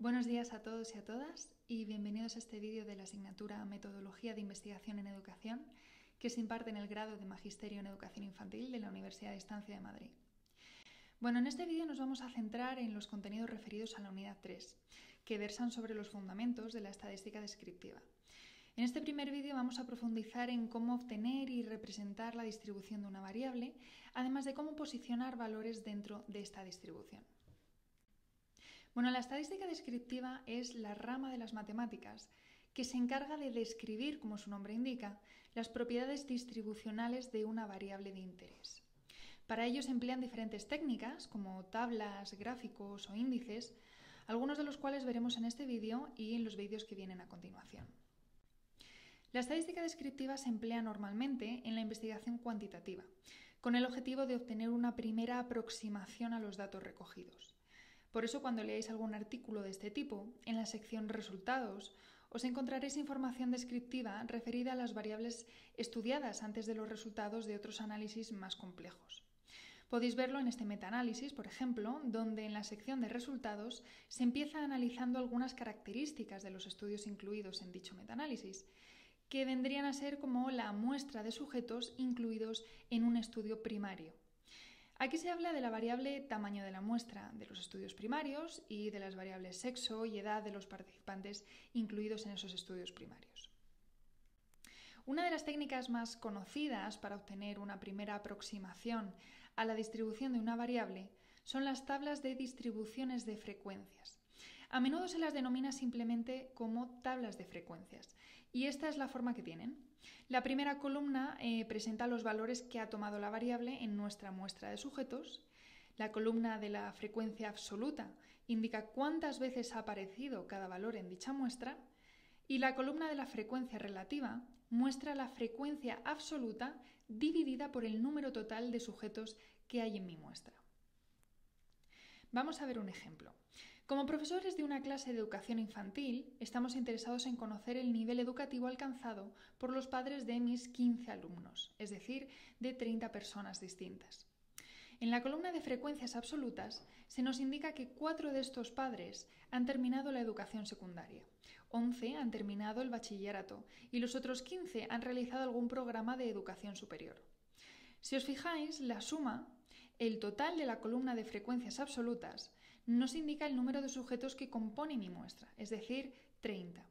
Buenos días a todos y a todas y bienvenidos a este vídeo de la asignatura Metodología de Investigación en Educación que se imparte en el grado de Magisterio en Educación Infantil de la Universidad de Estancia de Madrid. Bueno, en este vídeo nos vamos a centrar en los contenidos referidos a la unidad 3, que versan sobre los fundamentos de la estadística descriptiva. En este primer vídeo vamos a profundizar en cómo obtener y representar la distribución de una variable, además de cómo posicionar valores dentro de esta distribución. Bueno, la estadística descriptiva es la rama de las matemáticas que se encarga de describir, como su nombre indica, las propiedades distribucionales de una variable de interés. Para ello se emplean diferentes técnicas como tablas, gráficos o índices, algunos de los cuales veremos en este vídeo y en los vídeos que vienen a continuación. La estadística descriptiva se emplea normalmente en la investigación cuantitativa, con el objetivo de obtener una primera aproximación a los datos recogidos. Por eso, cuando leáis algún artículo de este tipo, en la sección Resultados, os encontraréis información descriptiva referida a las variables estudiadas antes de los resultados de otros análisis más complejos. Podéis verlo en este metaanálisis, por ejemplo, donde en la sección de resultados se empieza analizando algunas características de los estudios incluidos en dicho metaanálisis, que vendrían a ser como la muestra de sujetos incluidos en un estudio primario. Aquí se habla de la variable tamaño de la muestra de los estudios primarios y de las variables sexo y edad de los participantes incluidos en esos estudios primarios. Una de las técnicas más conocidas para obtener una primera aproximación a la distribución de una variable son las tablas de distribuciones de frecuencias. A menudo se las denomina simplemente como tablas de frecuencias, y esta es la forma que tienen. La primera columna presenta los valores que ha tomado la variable en nuestra muestra de sujetos. La columna de la frecuencia absoluta indica cuántas veces ha aparecido cada valor en dicha muestra, y la columna de la frecuencia relativa muestra la frecuencia absoluta dividida por el número total de sujetos que hay en mi muestra. Vamos a ver un ejemplo. Como profesores de una clase de educación infantil, estamos interesados en conocer el nivel educativo alcanzado por los padres de mis 15 alumnos, es decir, de 30 personas distintas. En la columna de frecuencias absolutas se nos indica que 4 de estos padres han terminado la educación secundaria, 11 han terminado el bachillerato y los otros 15 han realizado algún programa de educación superior. Si os fijáis, la suma, el total de la columna de frecuencias absolutas, nos indica el número de sujetos que compone mi muestra, es decir, 30.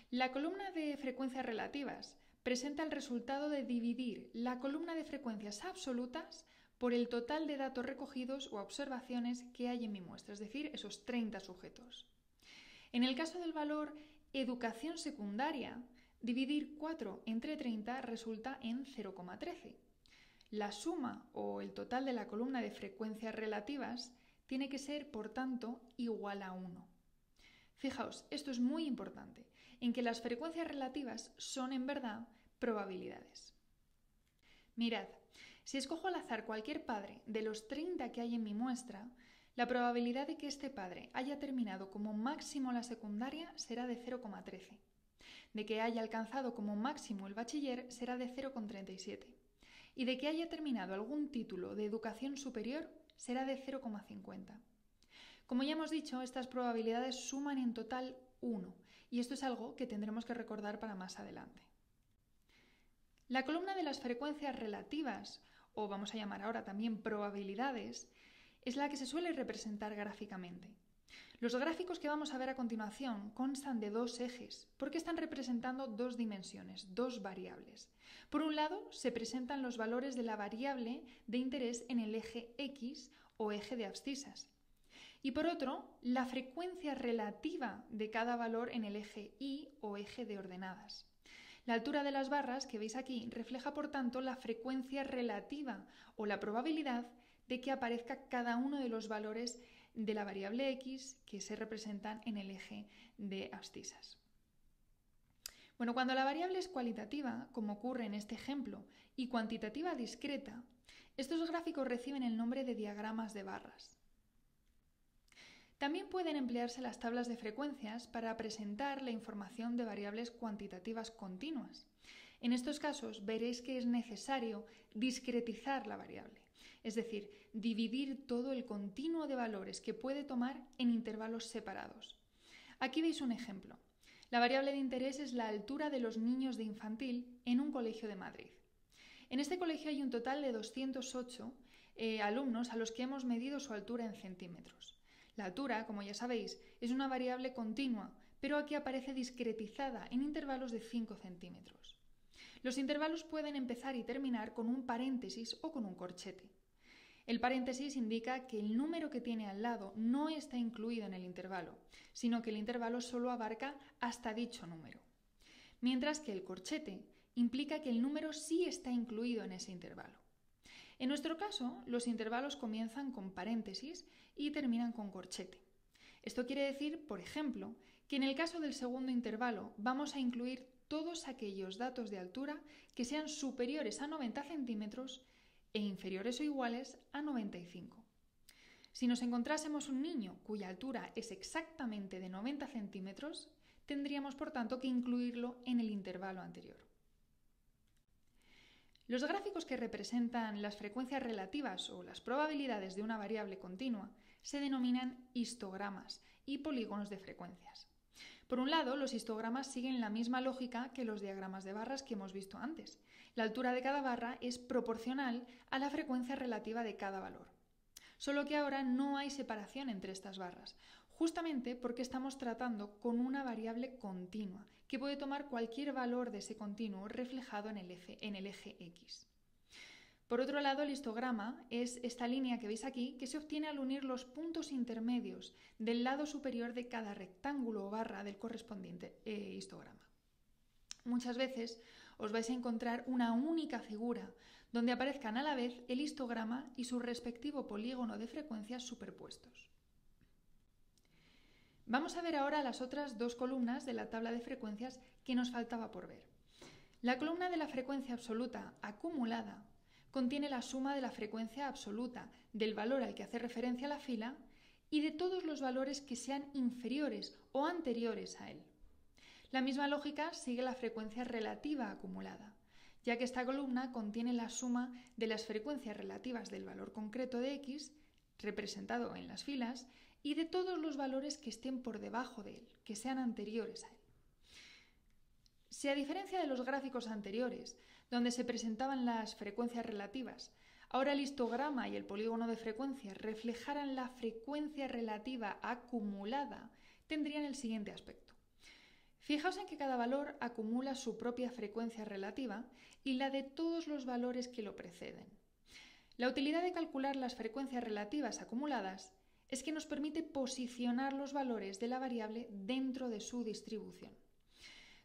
La columna de frecuencias relativas presenta el resultado de dividir la columna de frecuencias absolutas por el total de datos recogidos o observaciones que hay en mi muestra, es decir, esos 30 sujetos. En el caso del valor educación secundaria, dividir 4 entre 30 resulta en 0,13. La suma o el total de la columna de frecuencias relativas tiene que ser, por tanto, igual a 1. Fijaos, esto es muy importante, en que las frecuencias relativas son, en verdad, probabilidades. Mirad, si escojo al azar cualquier padre de los 30 que hay en mi muestra, la probabilidad de que este padre haya terminado como máximo la secundaria será de 0,13. De que haya alcanzado como máximo el bachiller será de 0,37. Y de que haya terminado algún título de educación superior será de 0,50. Como ya hemos dicho, estas probabilidades suman en total 1, y esto es algo que tendremos que recordar para más adelante. La columna de las frecuencias relativas, o vamos a llamar ahora también probabilidades, es la que se suele representar gráficamente. Los gráficos que vamos a ver a continuación constan de 2 ejes, porque están representando 2 dimensiones, 2 variables. Por un lado, se presentan los valores de la variable de interés en el eje X o eje de abscisas. Y por otro, la frecuencia relativa de cada valor en el eje Y o eje de ordenadas. La altura de las barras que veis aquí refleja, por tanto, la frecuencia relativa o la probabilidad de que aparezca cada uno de los valores de la variable X que se representan en el eje de abscisas. Bueno, cuando la variable es cualitativa, como ocurre en este ejemplo, y cuantitativa discreta, estos gráficos reciben el nombre de diagramas de barras. También pueden emplearse las tablas de frecuencias para presentar la información de variables cuantitativas continuas. En estos casos veréis que es necesario discretizar la variable, es decir, dividir todo el continuo de valores que puede tomar en intervalos separados. Aquí veis un ejemplo. La variable de interés es la altura de los niños de infantil en un colegio de Madrid. En este colegio hay un total de 208 alumnos a los que hemos medido su altura en centímetros. La altura, como ya sabéis, es una variable continua, pero aquí aparece discretizada en intervalos de 5 centímetros. Los intervalos pueden empezar y terminar con un paréntesis o con un corchete. El paréntesis indica que el número que tiene al lado no está incluido en el intervalo, sino que el intervalo solo abarca hasta dicho número. Mientras que el corchete implica que el número sí está incluido en ese intervalo. En nuestro caso, los intervalos comienzan con paréntesis y terminan con corchete. Esto quiere decir, por ejemplo, que en el caso del segundo intervalo vamos a incluir todos aquellos datos de altura que sean superiores a 90 centímetros e inferiores o iguales a 95. Si nos encontrásemos un niño cuya altura es exactamente de 90 centímetros, tendríamos por tanto que incluirlo en el intervalo anterior. Los gráficos que representan las frecuencias relativas o las probabilidades de una variable continua se denominan histogramas y polígonos de frecuencias. Por un lado, los histogramas siguen la misma lógica que los diagramas de barras que hemos visto antes. La altura de cada barra es proporcional a la frecuencia relativa de cada valor. Solo que ahora no hay separación entre estas barras, justamente porque estamos tratando con una variable continua, que puede tomar cualquier valor de ese continuo reflejado en el eje X. Por otro lado, el histograma es esta línea que veis aquí, que se obtiene al unir los puntos intermedios del lado superior de cada rectángulo o barra del correspondiente histograma. Muchas veces os vais a encontrar una única figura donde aparezcan a la vez el histograma y su respectivo polígono de frecuencias superpuestos. Vamos a ver ahora las otras dos columnas de la tabla de frecuencias que nos faltaba por ver. La columna de la frecuencia absoluta acumulada contiene la suma de la frecuencia absoluta del valor al que hace referencia la fila y de todos los valores que sean inferiores o anteriores a él. La misma lógica sigue la frecuencia relativa acumulada, ya que esta columna contiene la suma de las frecuencias relativas del valor concreto de x, representado en las filas, y de todos los valores que estén por debajo de él, que sean anteriores a él. Si a diferencia de los gráficos anteriores, donde se presentaban las frecuencias relativas, ahora el histograma y el polígono de frecuencias reflejaran la frecuencia relativa acumulada, tendrían el siguiente aspecto. Fijaos en que cada valor acumula su propia frecuencia relativa y la de todos los valores que lo preceden. La utilidad de calcular las frecuencias relativas acumuladas es que nos permite posicionar los valores de la variable dentro de su distribución.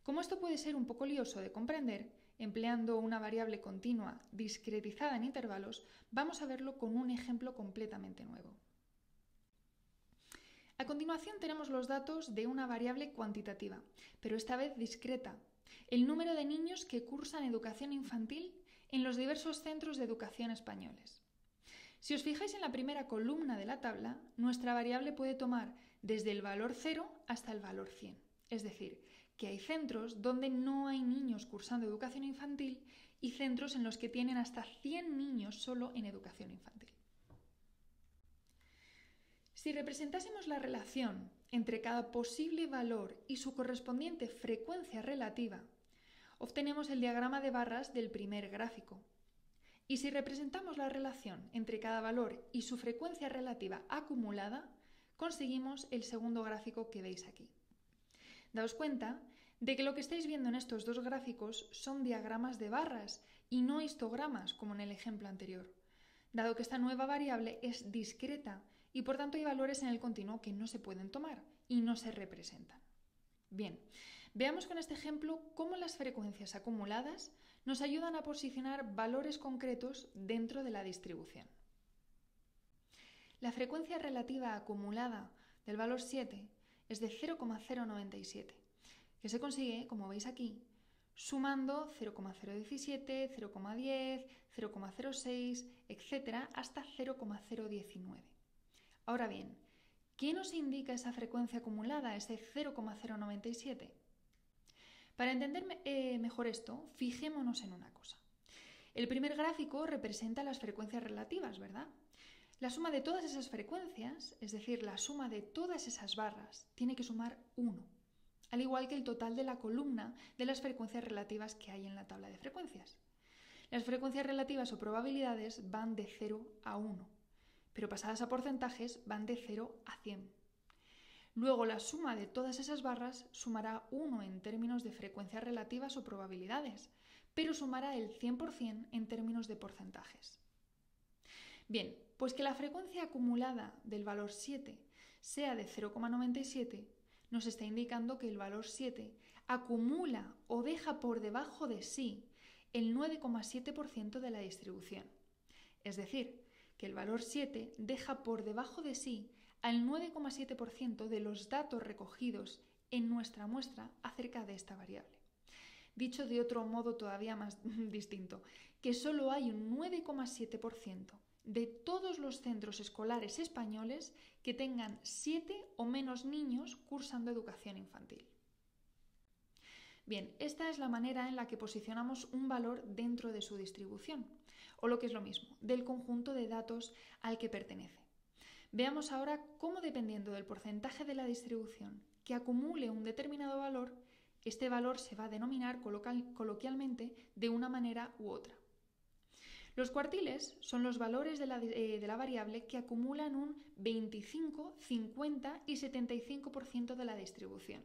Como esto puede ser un poco lioso de comprender, empleando una variable continua discretizada en intervalos, vamos a verlo con un ejemplo completamente nuevo. A continuación tenemos los datos de una variable cuantitativa, pero esta vez discreta, el número de niños que cursan educación infantil en los diversos centros de educación españoles. Si os fijáis en la primera columna de la tabla, nuestra variable puede tomar desde el valor 0 hasta el valor 100. Es decir, que hay centros donde no hay niños cursando educación infantil y centros en los que tienen hasta 100 niños solo en educación infantil. Si representásemos la relación entre cada posible valor y su correspondiente frecuencia relativa, obtenemos el diagrama de barras del primer gráfico. Y si representamos la relación entre cada valor y su frecuencia relativa acumulada, conseguimos el segundo gráfico que veis aquí. Daos cuenta de que lo que estáis viendo en estos dos gráficos son diagramas de barras y no histogramas como en el ejemplo anterior, dado que esta nueva variable es discreta y por tanto hay valores en el continuo que no se pueden tomar y no se representan. Bien, veamos con este ejemplo cómo las frecuencias acumuladas nos ayudan a posicionar valores concretos dentro de la distribución. La frecuencia relativa acumulada del valor 7 es de 0,097, que se consigue, como veis aquí, sumando 0,017, 0,10, 0,06, etc. hasta 0,019. Ahora bien, ¿qué nos indica esa frecuencia acumulada, ese 0,097? Para entender mejor esto, fijémonos en una cosa. El primer gráfico representa las frecuencias relativas, ¿verdad? La suma de todas esas frecuencias, es decir, la suma de todas esas barras, tiene que sumar 1, al igual que el total de la columna de las frecuencias relativas que hay en la tabla de frecuencias. Las frecuencias relativas o probabilidades van de 0 a 1, pero pasadas a porcentajes van de 0 a 100. Luego la suma de todas esas barras sumará 1 en términos de frecuencias relativas o probabilidades, pero sumará el 100% en términos de porcentajes. Bien, pues que la frecuencia acumulada del valor 7 sea de 0,97 nos está indicando que el valor 7 acumula o deja por debajo de sí el 9,7% de la distribución. Es decir, que el valor 7 deja por debajo de sí al 9,7% de los datos recogidos en nuestra muestra acerca de esta variable. Dicho de otro modo todavía más distinto, que solo hay un 9,7% de todos los centros escolares españoles que tengan 7 o menos niños cursando educación infantil. Bien, esta es la manera en la que posicionamos un valor dentro de su distribución, o lo que es lo mismo, del conjunto de datos al que pertenece. Veamos ahora cómo, dependiendo del porcentaje de la distribución que acumule un determinado valor, este valor se va a denominar coloquialmente de una manera u otra. Los cuartiles son los valores de la variable que acumulan un 25, 50 y 75% de la distribución.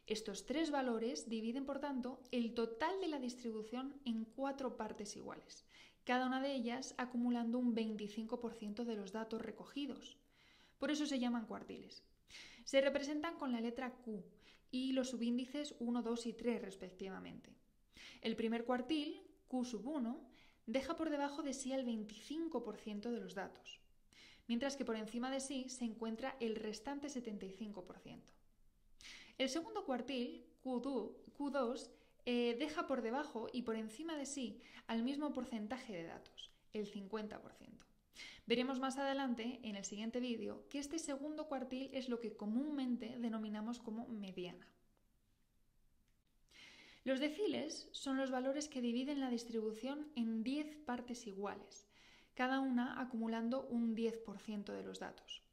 Estos tres valores dividen, por tanto, el total de la distribución en 4 partes iguales, cada una de ellas acumulando un 25% de los datos recogidos. Por eso se llaman cuartiles. Se representan con la letra Q y los subíndices 1, 2 y 3 respectivamente. El primer cuartil, Q1, deja por debajo de sí el 25% de los datos, mientras que por encima de sí se encuentra el restante 75%. El segundo cuartil, Q2, deja por debajo y por encima de sí al mismo porcentaje de datos, el 50%. Veremos más adelante, en el siguiente vídeo, que este segundo cuartil es lo que comúnmente denominamos como mediana. Los deciles son los valores que dividen la distribución en 10 partes iguales, cada una acumulando un 10% de los datos.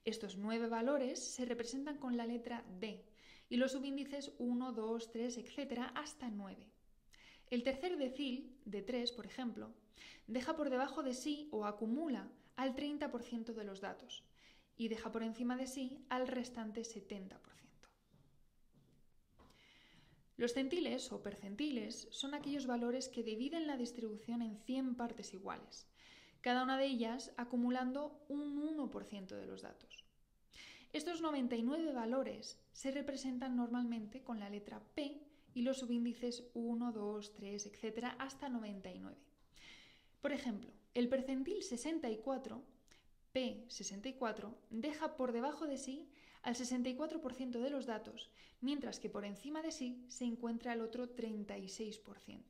Estos 9 valores se representan con la letra D y los subíndices 1, 2, 3, etc. hasta 9. El tercer decil, de 3, por ejemplo, deja por debajo de sí o acumula al 30% de los datos y deja por encima de sí al restante 70%. Los centiles o percentiles son aquellos valores que dividen la distribución en 100 partes iguales, cada una de ellas acumulando un 1% de los datos. Estos 99 valores se representan normalmente con la letra P y los subíndices 1, 2, 3, etc. hasta 99. Por ejemplo, el percentil 64, P64, deja por debajo de sí al 64% de los datos, mientras que por encima de sí se encuentra el otro 36%.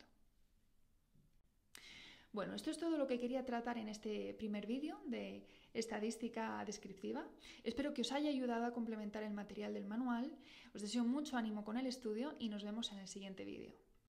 Bueno, esto es todo lo que quería tratar en este primer vídeo de estadística descriptiva. Espero que os haya ayudado a complementar el material del manual. Os deseo mucho ánimo con el estudio y nos vemos en el siguiente vídeo.